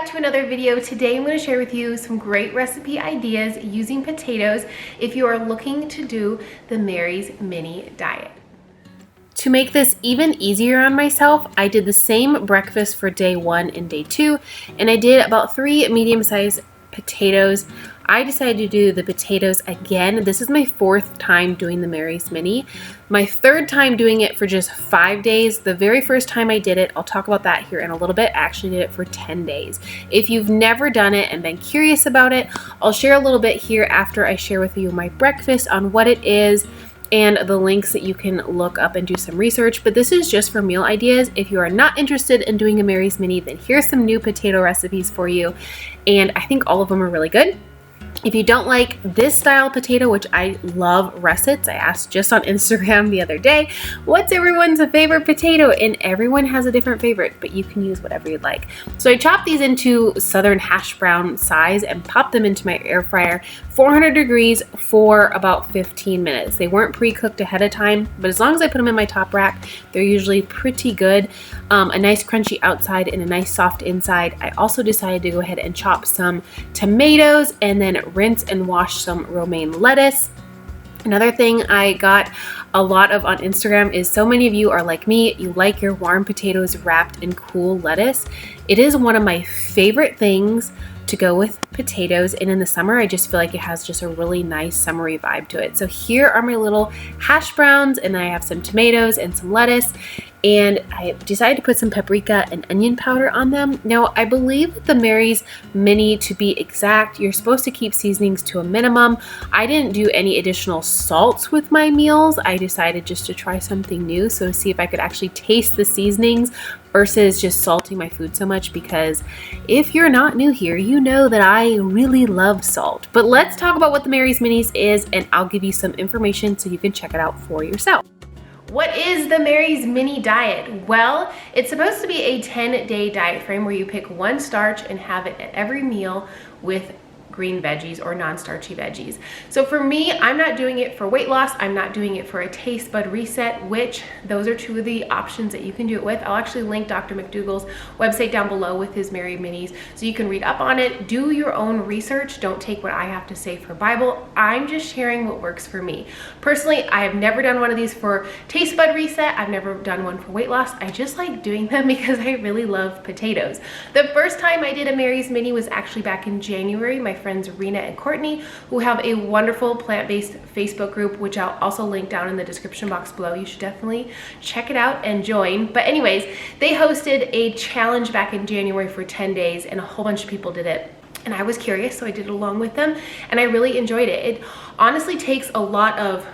back to another video. Today I'm going to share with you some great recipe ideas using potatoes if you are looking to do the Mary's Mini diet. To make this even easier on myself, I did the same breakfast for day 1 and day 2, and I did about 3 medium-sized potatoes. I decided to do the potatoes again. This is my 4th time doing the Mary's Mini. My 3rd time doing it for just 5 days. The very first time I did it, I'll talk about that here in a little bit, I actually did it for 10 days. If you've never done it and been curious about it, I'll share a little bit here after I share with you my breakfast on what it is and the links that you can look up and do some research, but this is just for meal ideas. If you are not interested in doing a Mary's Mini, then here's some new potato recipes for you, and I think all of them are really good. If you don't like this style potato, which I love russets, I asked just on Instagram the other day, what's everyone's favorite potato? And everyone has a different favorite, but you can use whatever you'd like. So I chopped these into southern hash brown size and popped them into my air fryer, 400 degrees for about 15 minutes. They weren't pre-cooked ahead of time, but as long as I put them in my top rack, they're usually pretty good. A nice crunchy outside and a nice soft inside. I also decided to go ahead and chop some tomatoes and then rinse and wash some romaine lettuce. Another thing I got a lot of on Instagram is so many of you are like me, you like your warm potatoes wrapped in cool lettuce. It is one of my favorite things to go with potatoes, and in the summer I just feel like it has just a really nice summery vibe to it. So here are my little hash browns, and I have some tomatoes and some lettuce, and I decided to put some paprika and onion powder on them. Now I believe with the Mary's Mini, to be exact, you're supposed to keep seasonings to a minimum. I didn't do any additional salts with my meals. I decided just to try something new, so to see if I could actually taste the seasonings versus just salting my food so much, because if you're not new here, you know that I really love salt. But let's talk about what the Mary's Minis is, and I'll give you some information so you can check it out for yourself. What is the Mary's Mini diet? Well, it's supposed to be a 10-day diet frame where you pick one starch and have it at every meal with green veggies or non-starchy veggies. So for me, I'm not doing it for weight loss. I'm not doing it for a taste bud reset, which those are 2 of the options that you can do it with. I'll actually link Dr. McDougall's website down below with his Mary Minis so you can read up on it, do your own research. Don't take what I have to say for Bible. I'm just sharing what works for me. Personally, I have never done one of these for taste bud reset. I've never done one for weight loss. I just like doing them because I really love potatoes. The first time I did a Mary's Mini was actually back in January. My friends Rena and Courtney, who have a wonderful plant-based Facebook group, which I'll also link down in the description box below. You should definitely check it out and join. But anyways, they hosted a challenge back in January for 10 days and a whole bunch of people did it. And I was curious, so I did it along with them, and I really enjoyed it. It honestly takes a lot of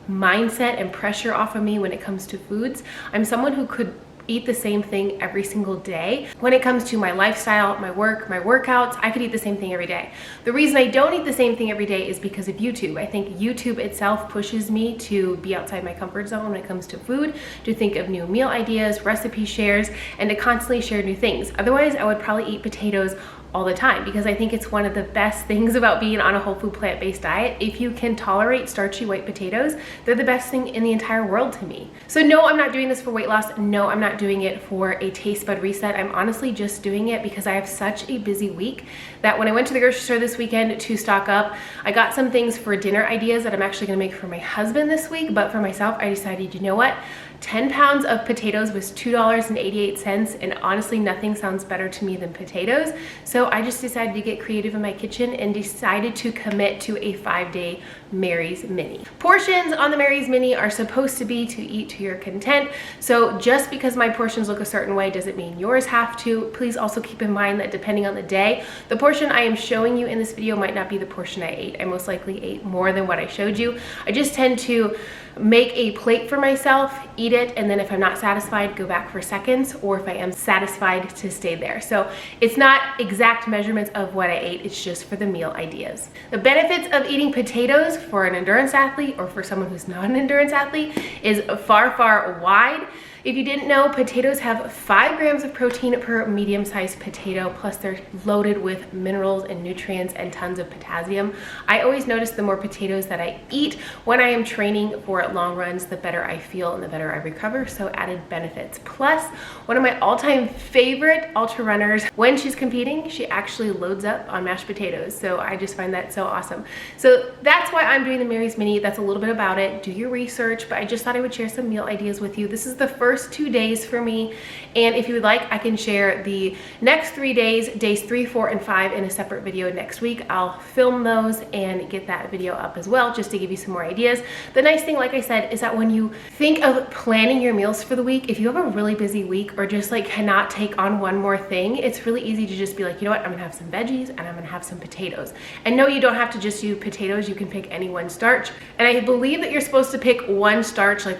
mindset and pressure off of me when it comes to foods. I'm someone who could eat the same thing every single day. When it comes to my lifestyle, my work, my workouts, I could eat the same thing every day. The reason I don't eat the same thing every day is because of YouTube. I think YouTube itself pushes me to be outside my comfort zone when it comes to food, to think of new meal ideas, recipe shares, and to constantly share new things. Otherwise, I would probably eat potatoes all the time, because I think it's one of the best things about being on a whole food plant-based diet. If you can tolerate starchy white potatoes, they're the best thing in the entire world to me. So no, I'm not doing this for weight loss. No, I'm not doing it for a taste bud reset. I'm honestly just doing it because I have such a busy week that when I went to the grocery store this weekend to stock up, I got some things for dinner ideas that I'm actually gonna make for my husband this week, but for myself, I decided, you know what? 10 pounds of potatoes was $2.88, and honestly nothing sounds better to me than potatoes. So I just decided to get creative in my kitchen and decided to commit to a 5-day Mary's Mini. Portions on the Mary's Mini are supposed to be to eat to your content. So just because my portions look a certain way doesn't mean yours have to. Please also keep in mind that depending on the day, the portion I am showing you in this video might not be the portion I ate. I most likely ate more than what I showed you. I just tend to make a plate for myself, eat it, and then if I'm not satisfied, go back for seconds, or if I am satisfied, to stay there. So it's not exact measurements of what I ate, it's just for the meal ideas. The benefits of eating potatoes for an endurance athlete or for someone who's not an endurance athlete is far, far wide. If you didn't know, potatoes have 5 grams of protein per medium-sized potato, plus they're loaded with minerals and nutrients and tons of potassium. I always notice the more potatoes that I eat when I am training for long runs, the better I feel and the better I recover, so added benefits. Plus, one of my all-time favorite ultra runners, when she's competing, she actually loads up on mashed potatoes, so I just find that so awesome. So that's why I'm doing the Mary's Mini. That's a little bit about it. Do your research, but I just thought I would share some meal ideas with you. This is the first 2 days for me, and if you would like, I can share the next 3 days, days 3, 4, and 5 in a separate video next week. I'll film those and get that video up as well, just to give you some more ideas. The nice thing, like I said, is that when you think of planning your meals for the week, if you have a really busy week or just like cannot take on one more thing, it's really easy to just be like, you know what, I'm gonna have some veggies and I'm gonna have some potatoes. And no, you don't have to just do potatoes. You can pick any one starch. And I believe that you're supposed to pick one starch, like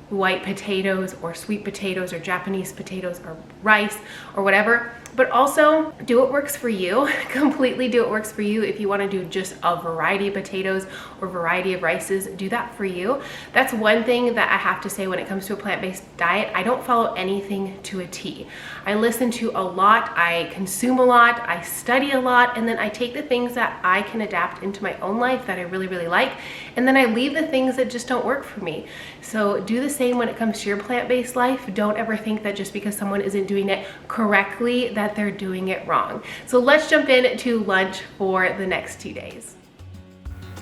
white potatoes or sweet potatoes or Japanese potatoes or rice or whatever. But also do what works for you. Completely do what works for you. If you want to do just a variety of potatoes or variety of rices, do that for you. That's one thing that I have to say when it comes to a plant-based diet. I don't follow anything to a T. I listen to a lot, I consume a lot, I study a lot, and then I take the things that I can adapt into my own life that I really, really like, and then I leave the things that just don't work for me. So do the same when it comes to your plant-based life. Don't ever think that just because someone isn't doing it correctly that they're doing it wrong. So let's jump into lunch for the next 2 days.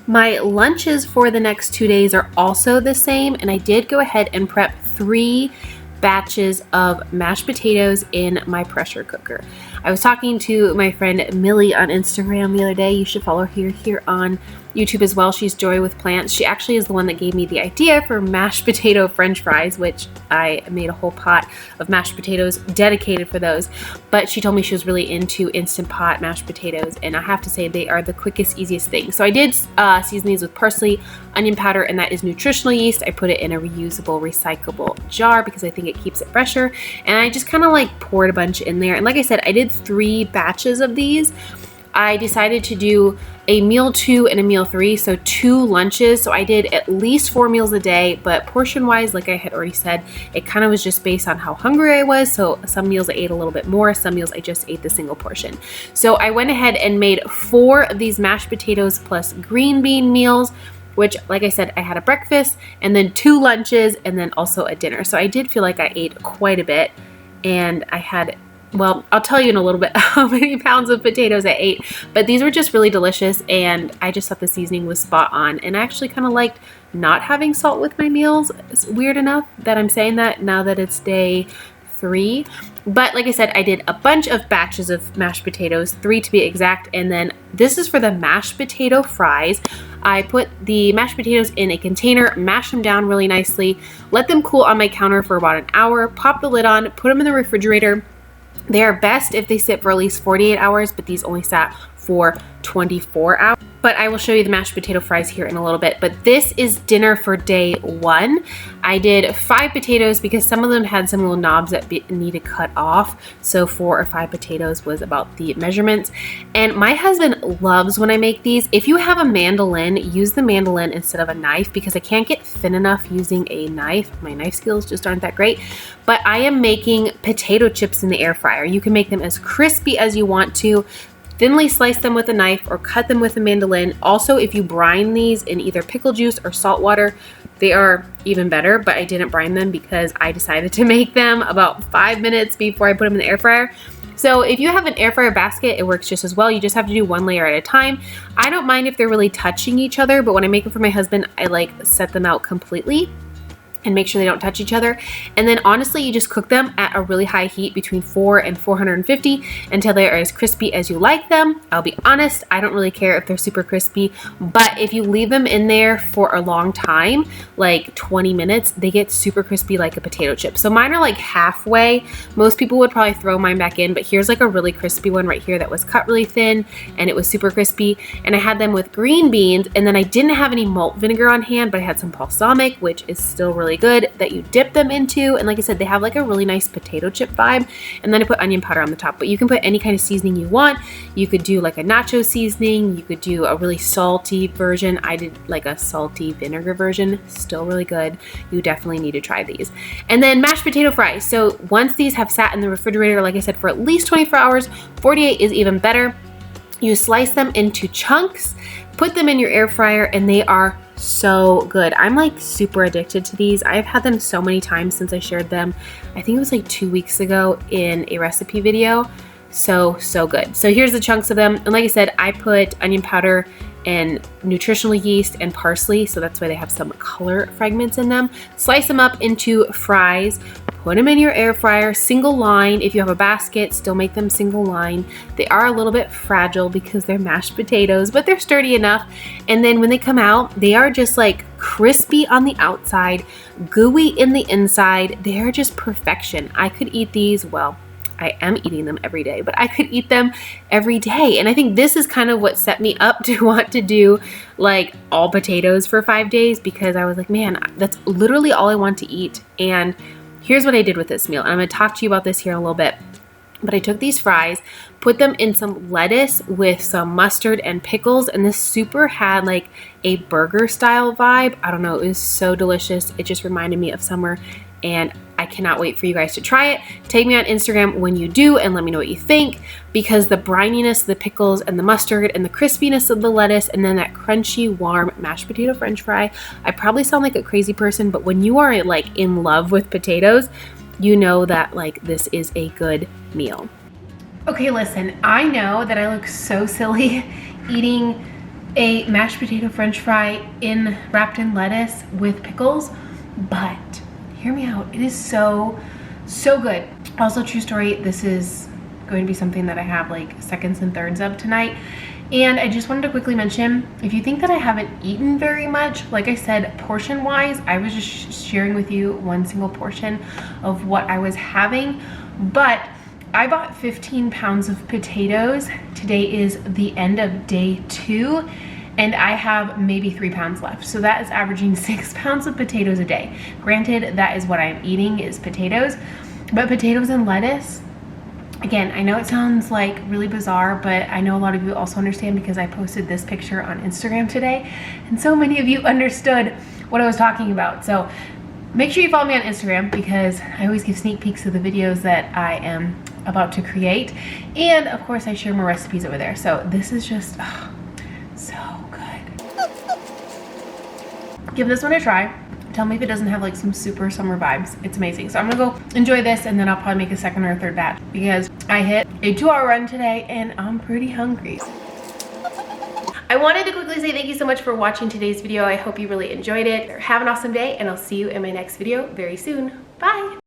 My lunches for the next 2 days are also the same, and I did go ahead and prep 3 batches of mashed potatoes in my pressure cooker. I was talking to my friend Millie on Instagram the other day. You should follow her here on YouTube as well. She's Joy with Plants. She actually is the one that gave me the idea for mashed potato French fries, which I made a whole pot of mashed potatoes dedicated for those. But she told me she was really into Instant Pot mashed potatoes, and I have to say they are the quickest, easiest thing. So I did season these with parsley, onion powder, and that is nutritional yeast. I put it in a reusable, recyclable jar because I think it keeps it fresher. And I just kind of like poured a bunch in there. And like I said, I did 3 batches of these. I decided to do a meal 2 and a meal 3, so 2 lunches. So I did at least 4 meals a day, but portion wise, like I had already said, it kind of was just based on how hungry I was. So some meals I ate a little bit more, some meals I just ate the single portion. So I went ahead and made 4 of these mashed potatoes plus green bean meals, which, like I said, I had a breakfast and then 2 lunches and then also a dinner. So I did feel like I ate quite a bit, and I had, well, I'll tell you in a little bit how many pounds of potatoes I ate, but these were just really delicious, and I just thought the seasoning was spot on. And I actually kind of liked not having salt with my meals. It's weird enough that I'm saying that now that it's day 3. But like I said, I did a bunch of batches of mashed potatoes, 3 to be exact, and then this is for the mashed potato fries. I put the mashed potatoes in a container, mash them down really nicely, let them cool on my counter for about an hour, pop the lid on, put them in the refrigerator. They are best if they sit for at least 48 hours, but these only sat for 24 hours. But I will show you the mashed potato fries here in a little bit. But this is dinner for day 1. I did 5 potatoes because some of them had some little knobs that needed cut off. So 4 or 5 potatoes was about the measurements. And my husband loves when I make these. If you have a mandolin, use the mandolin instead of a knife because I can't get thin enough using a knife. My knife skills just aren't that great. But I am making potato chips in the air fryer. You can make them as crispy as you want to. Thinly slice them with a knife or cut them with a mandolin. Also, if you brine these in either pickle juice or salt water, they are even better, but I didn't brine them because I decided to make them about 5 minutes before I put them in the air fryer. So if you have an air fryer basket, it works just as well. You just have to do 1 layer at a time. I don't mind if they're really touching each other, but when I make them for my husband, I like set them out completely and make sure they don't touch each other. And then honestly, you just cook them at a really high heat between 400 and 450 until they are as crispy as you like them. I'll be honest, I don't really care if they're super crispy, but if you leave them in there for a long time, like 20 minutes, they get super crispy like a potato chip. So mine are like halfway. Most people would probably throw mine back in, but here's like a really crispy one right here that was cut really thin and it was super crispy. And I had them with green beans, and then I didn't have any malt vinegar on hand, but I had some balsamic, which is still really really good that you dip them into. And like I said, they have like a really nice potato chip vibe. And then I put onion powder on the top, but you can put any kind of seasoning you want. You could do like a nacho seasoning. You could do a really salty version. I did like a salty vinegar version, still really good. You definitely need to try these. And then mashed potato fries. So once these have sat in the refrigerator, like I said, for at least 24 hours, 48 is even better. You slice them into chunks, put them in your air fryer, and they are so good. I'm like super addicted to these. I've had them so many times since I shared them. I think it was like 2 weeks ago in a recipe video. So good. So here's the chunks of them. And like I said, I put onion powder and nutritional yeast and parsley, so that's why they have some color fragments in them. Slice them up into fries, put them in your air fryer, single line. If you have a basket, still make them single line. They are a little bit fragile because they're mashed potatoes, but they're sturdy enough. And then when they come out, they are just like crispy on the outside, gooey in the inside. They are just perfection. I could eat these, well, I am eating them every day, but I could eat them every day. And I think this is kind of what set me up to want to do like all potatoes for 5 days, because I was like, man, that's literally all I want to eat. And here's what I did with this meal. And I'm going to talk to you about this here in a little bit. But I took these fries, put them in some lettuce with some mustard and pickles, and this super had like a burger style vibe. I don't know, it was so delicious. It just reminded me of summer, and I cannot wait for you guys to try it. Take me on Instagram when you do and let me know what you think, because the brininess of the pickles and the mustard and the crispiness of the lettuce and then that crunchy, warm mashed potato french fry. I probably sound like a crazy person, but when you are like in love with potatoes, you know that like this is a good meal. Okay, listen, I know that I look so silly eating a mashed potato french fry wrapped in lettuce with pickles, but hear me out. It is so good. Also, true story, this is going to be something that I have like seconds and thirds of tonight. And I just wanted to quickly mention, if you think that I haven't eaten very much, like I said, portion wise, I was just sharing with you one single portion of what I was having, but I bought 15 pounds of potatoes. Today is the end of day 2. And I have maybe 3 pounds left. So that is averaging 6 pounds of potatoes a day. Granted, that is what I'm eating is potatoes, but potatoes and lettuce, again, I know it sounds like really bizarre, but I know a lot of you also understand because I posted this picture on Instagram today, and so many of you understood what I was talking about. So make sure you follow me on Instagram, because I always give sneak peeks of the videos that I am about to create. And of course, I share more recipes over there. So this is just, so good. Give this one a try. Tell me if it doesn't have like some super summer vibes. It's amazing. So I'm gonna go enjoy this, and then I'll probably make a second or a third batch, because I hit a 2-hour run today and I'm pretty hungry. I wanted to quickly say thank you so much for watching today's video. I hope you really enjoyed it. Have an awesome day, and I'll see you in my next video very soon. Bye.